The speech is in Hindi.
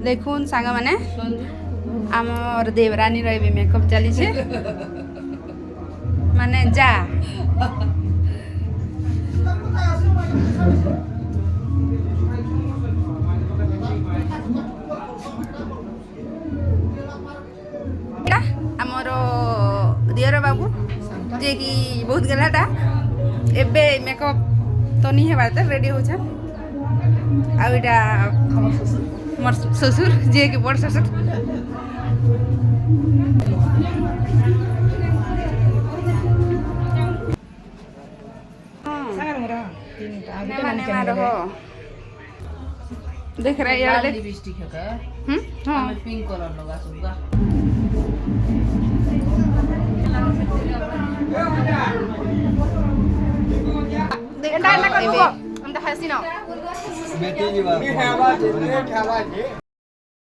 देखुन सांग माने आमर देवरानी रही मेकअप चली माने जा आमर दियर बाबू जे कि बहुत गलाटा एबे मेकअप तो नहीं है बात रेडी हो जा आ इटा मोर ससुर जे कि बड़ ससुर देख रहा है यार देख लिपस्टिक है का हां हमें पिंक कलर लगा सुगा देख ना कर हम तो हंसी ना बेटी जी बात